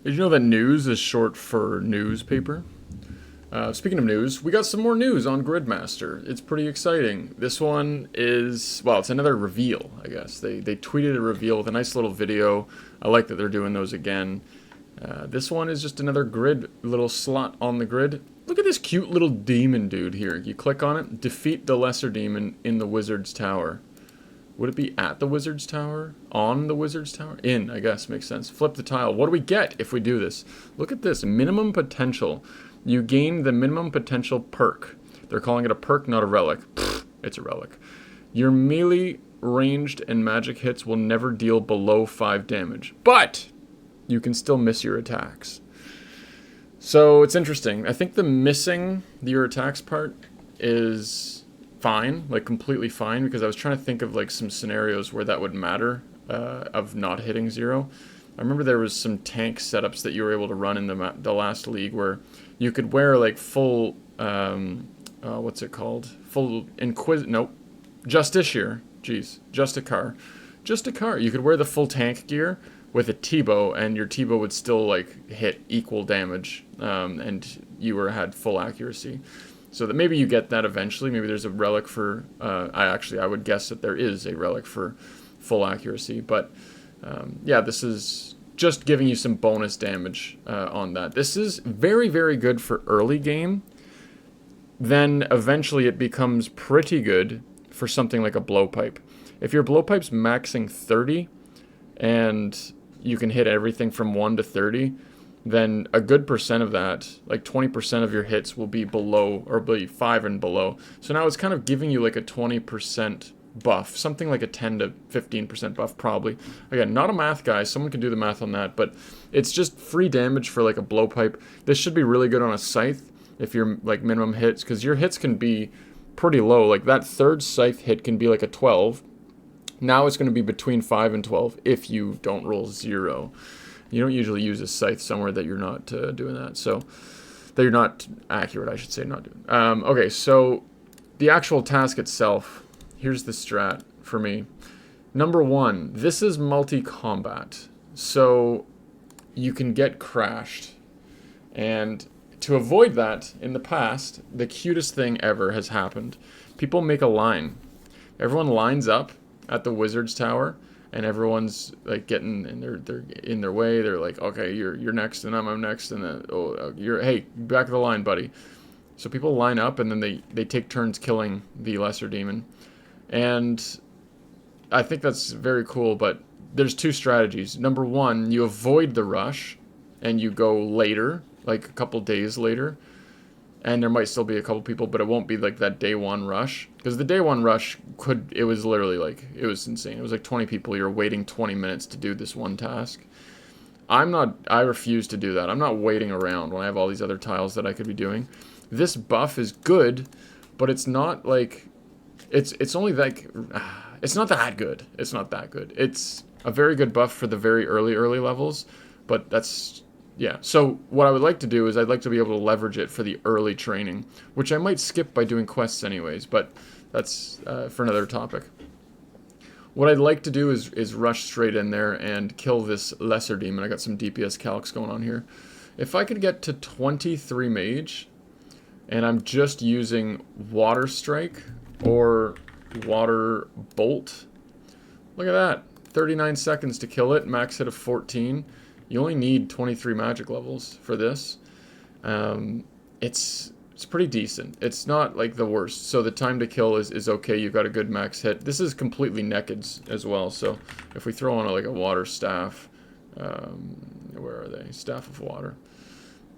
Did you know that news is short for newspaper? Speaking of news, we got some more news on Gridmaster. It's pretty exciting. This one is, well, it's another reveal, I guess. They tweeted a reveal with a nice little video. I like that they're doing those again. This one is just another grid, little slot on the grid. Look at this cute little demon dude here. You click on it, defeat the lesser demon in the wizard's tower. Would it be at the wizard's tower? On the wizard's tower? In, I guess, makes sense. Flip the tile. What do we get if we do this? Look at this, minimum potential. You gain the minimum potential perk. They're calling it a perk, not a relic. Pfft, it's a relic. Your melee, ranged, and magic hits will never deal below 5 damage. But you can still miss your attacks. So it's interesting. I think the missing your attacks part is fine, like completely fine, because I was trying to think of like some scenarios where that would matter of not hitting 0. I remember there was some tank setups that you were able to run in the last league where you could wear like full, what's it called? Full nope, Justiciar. Jeez, Justicar. Justicar. You could wear the full tank gear with a T-bow, and your T-bow would still like hit equal damage, and you had full accuracy. So that maybe you get that eventually. Maybe there's a relic for. I would guess that there is a relic for full accuracy, but yeah, this is just giving you some bonus damage on that. This is very, very good for early game. Then eventually it becomes pretty good for something like a blowpipe. If your blowpipe's maxing 30, and you can hit everything from 1 to 30, then a good percent of that, like 20% of your hits, will be below, or be 5 and below. So now it's kind of giving you like a 20% buff, something like a 10 to 15% buff probably. Again, not a math guy, someone can do the math on that, but it's just free damage for like a blowpipe. This should be really good on a scythe if your like minimum hits, because your hits can be pretty low. Like that third scythe hit can be like a 12. Now it's going to be between 5 and 12 if you don't roll 0. You don't usually use a scythe somewhere that you're not doing that. So, that you're not accurate, I should say, not doing. Okay, so the actual task itself, here's the strat for me. Number 1, this is multi-combat. So, you can get crashed. And to avoid that, in the past, the cutest thing ever has happened. People make a line. Everyone lines up at the wizard's tower, and everyone's like getting they're in their way. They're like, okay, you're next, and I'm next, and then hey, back of the line, buddy. So people line up, and then they take turns killing the lesser demon, and I think that's very cool. But there's 2 strategies. Number 1, you avoid the rush, and you go later, like a couple days later. And there might still be a couple people, but it won't be like that day 1 rush. Because the day 1 rush it was literally like, it was insane. It was like 20 people, you're waiting 20 minutes to do this one task. I refuse to do that. I'm not waiting around when I have all these other tiles that I could be doing. This buff is good, but it's not like, it's only like, it's not that good. It's not that good. It's a very good buff for the very early levels, but that's, yeah, so what I would like to do is I'd like to be able to leverage it for the early training, which I might skip by doing quests anyways, but that's for another topic. What I'd like to do is rush straight in there and kill this lesser demon. I got some DPS calcs going on here. If I could get to 23 mage, and I'm just using water strike or water bolt, look at that, 39 seconds to kill it, max hit of 14. You only need 23 magic levels for this. It's pretty decent. It's not like the worst. So the time to kill is okay. You've got a good max hit. This is completely naked as well. So if we throw on like a water staff, where are they? Staff of water.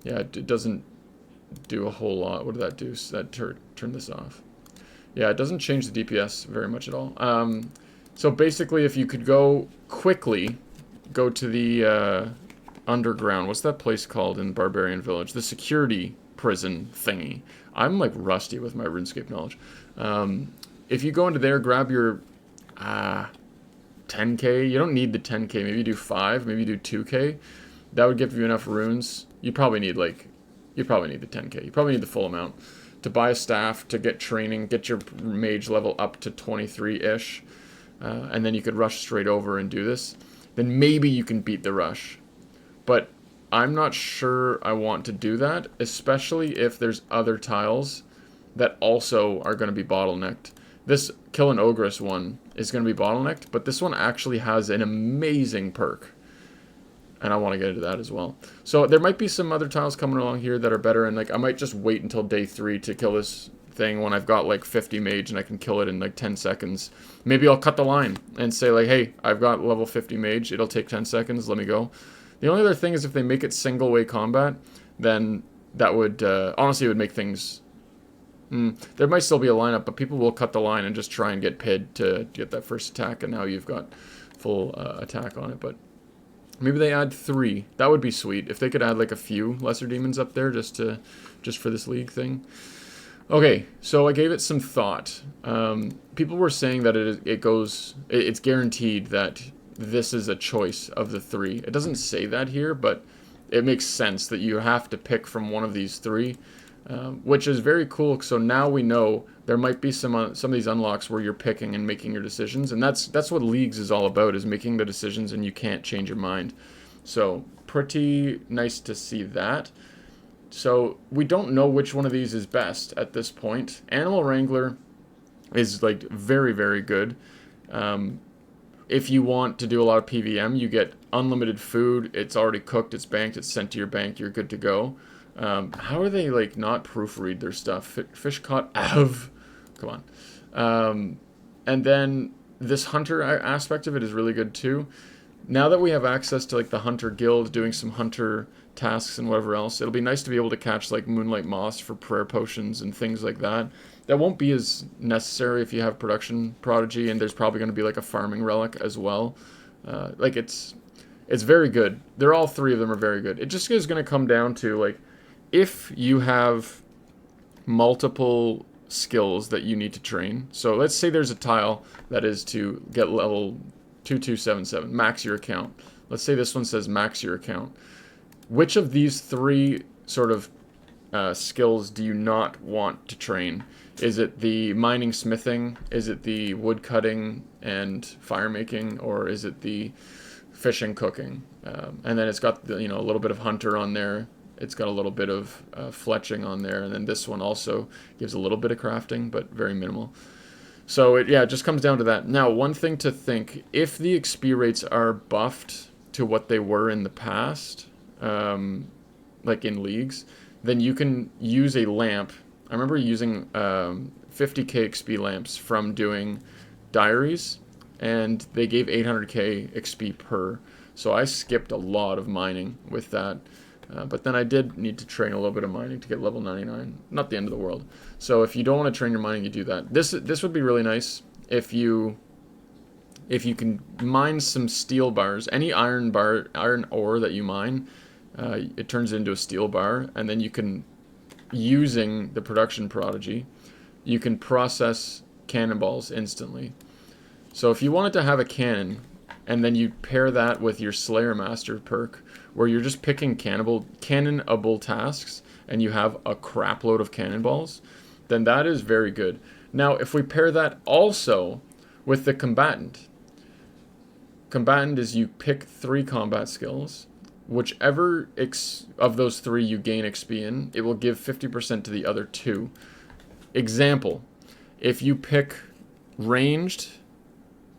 Yeah, it doesn't do a whole lot. What did that do? So that turn this off. Yeah, it doesn't change the DPS very much at all. So basically, if you could go quickly, go to the underground. What's that place called in Barbarian Village? The security prison thingy. I'm like rusty with my RuneScape knowledge. If you go into there, grab your 10k. You don't need the 10k. Maybe you do 5. Maybe you do 2k. That would give you enough runes. You probably need the 10k. You probably need the full amount to buy a staff, to get training, get your mage level up to 23-ish, and then you could rush straight over and do this. Then maybe you can beat the rush. But I'm not sure I want to do that, especially if there's other tiles that also are going to be bottlenecked. This Kill an Ogress one is going to be bottlenecked, but this one actually has an amazing perk. And I want to get into that as well. So there might be some other tiles coming along here that are better, and like I might just wait until day 3 to kill this thing when I've got like 50 mage and I can kill it in like 10 seconds. Maybe I'll cut the line and say like, hey, I've got level 50 mage, it'll take 10 seconds, let me go. The only other thing is if they make it single way combat, then that would, honestly, it would make things... there might still be a lineup, but people will cut the line and just try and get PID to get that first attack, and now you've got full attack on it. But maybe they add 3. That would be sweet. If they could add like a few lesser demons up there just for this league thing. Okay, so I gave it some thought. People were saying that it's guaranteed that this is a choice of the 3. It doesn't say that here, but it makes sense that you have to pick from one of these 3. Which is very cool. So now we know there might be some of these unlocks where you're picking and making your decisions, and that's what Leagues is all about, is making the decisions and you can't change your mind. So pretty nice to see that. So we don't know which one of these is best at this point. Animal Wrangler is like very, very good. If you want to do a lot of PVM, you get unlimited food. It's already cooked, it's banked, it's sent to your bank, you're good to go. How are they like not proofread their stuff? Fish caught Av. Come on. And then this hunter aspect of it is really good too. Now that we have access to like the hunter guild, doing some hunter tasks and whatever else, it'll be nice to be able to catch like moonlight moss for prayer potions and things like that. That won't be as necessary if you have production prodigy, and there's probably going to be like a farming relic as well. Like it's very good. They're all 3 of them are very good. It just is going to come down to like, if you have multiple skills that you need to train, so let's say there's a tile that is to get level 2277, max your account. Let's say this one says max your account. Which of these 3 sort of skills do you not want to train? Is it the mining smithing? Is it the wood cutting and fire making? Or is it the fishing cooking? And then it's got the, a little bit of hunter on there. It's got a little bit of fletching on there, and then this one also gives a little bit of crafting, but very minimal. So it just comes down to that. Now, one thing to think, if the XP rates are buffed to what they were in the past, like in Leagues, then you can use a lamp. I remember using 50k XP lamps from doing diaries, and they gave 800k XP per. So I skipped a lot of mining with that. But then I did need to train a little bit of mining to get level 99. Not the end of the world. So if you don't want to train your mining, you do that. This would be really nice if you can mine some steel bars. Any iron ore that you mine, it turns into a steel bar, and then you can, using the production prodigy, you can process cannonballs instantly. So if you wanted to have a cannon, and then you pair that with your Slayer Master perk, where you're just picking cannonable tasks, and you have a crap load of cannonballs, then that is very good. Now, if we pair that also with the Combatant. Combatant is you pick 3 combat skills. Whichever of those 3 you gain XP in, it will give 50% to the other 2. Example, if you pick ranged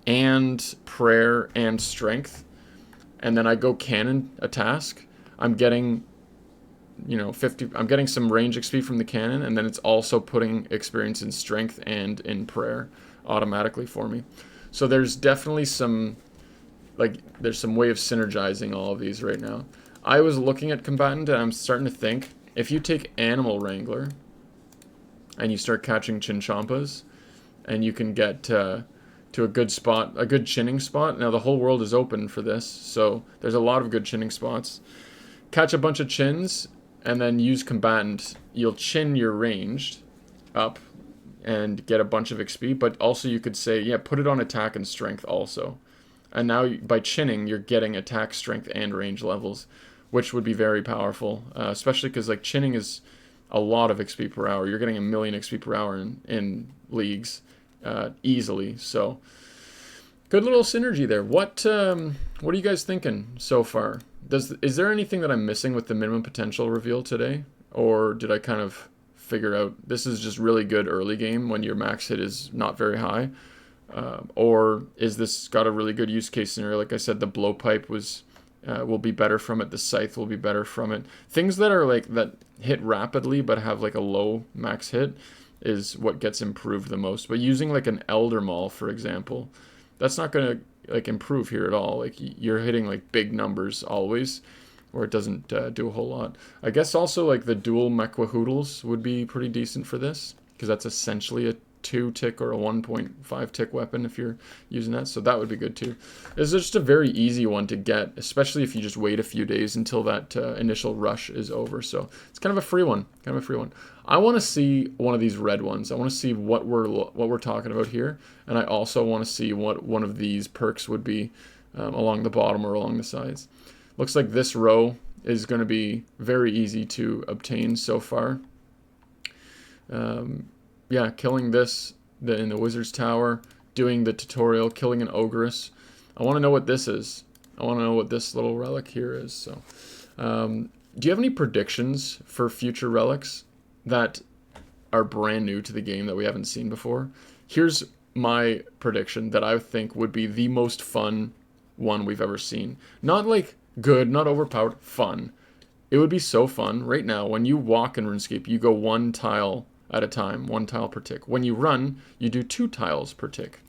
and prayer and strength, and then I go cannon a task, I'm getting 50, I'm getting some range XP from the cannon, and then it's also putting experience in strength and in prayer automatically for me. So there's definitely some there's some way of synergizing all of these right now. I was looking at Combatant, and I'm starting to think, if you take Animal Wrangler and you start catching Chinchompas, and you can get to a good spot, a good chinning spot. Now the whole world is open for this, so there's a lot of good chinning spots. Catch a bunch of chins, and then use Combatant. You'll chin your ranged up and get a bunch of XP, but also you could say, put it on attack and strength also. And now by chinning, you're getting attack, strength, and range levels, which would be very powerful, especially because like chinning is a lot of XP per hour. You're getting 1,000,000 XP per hour in Leagues. Easily. So good little synergy there. What are you guys thinking so far? Is there anything that I'm missing with the minimum potential reveal today? Or did I kind of figure out this is just really good early game when your max hit is not very high? Or is this got a really good use case scenario? Like I said, the blowpipe will be better from it. The scythe will be better from it. Things that are like that hit rapidly but have like a low max hit is what gets improved the most. But using like an elder maul, for example, that's not gonna like improve here at all. Like you're hitting like big numbers always, where it doesn't do a whole lot. I guess also like the dual Mequahoodles would be pretty decent for this, because that's essentially a 2 tick or a 1.5 tick weapon if you're using that, so that would be good too. This is just a very easy one to get, especially if you just wait a few days until that initial rush is over. So it's kind of a free one, I want to see one of these red ones. I want to see what we're talking about here, and I also want to see what one of these perks would be along the bottom or along the sides. Looks like this row is going to be very easy to obtain so far. Yeah, killing this in the Wizard's Tower, doing the tutorial, killing an Ogress. I want to know what this is. I want to know what this little relic here is. So, do you have any predictions for future relics that are brand new to the game that we haven't seen before? Here's my prediction that I think would be the most fun one we've ever seen. Not like good, not overpowered, fun. It would be so fun. Right now, when you walk in RuneScape, you go 1 tile at a time, 1 tile per tick. When you run, you do 2 tiles per tick.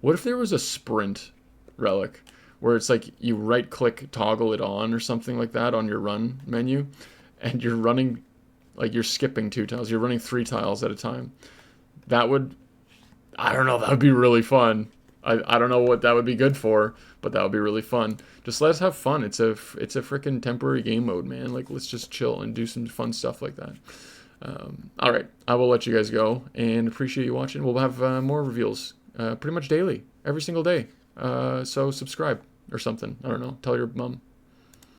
What if there was a sprint relic where it's like you right-click, toggle it on or something like that on your run menu, and you're running, like you're skipping 2 tiles, you're running 3 tiles at a time? That would, I don't know, that would be really fun. I don't know what that would be good for, but that would be really fun. Just let us have fun. It's a freaking temporary game mode, man. Like, let's just chill and do some fun stuff like that. All right, I will let you guys go, and appreciate you watching. We'll have more reveals pretty much daily, every single day. So subscribe or something. I don't know. Tell your mom.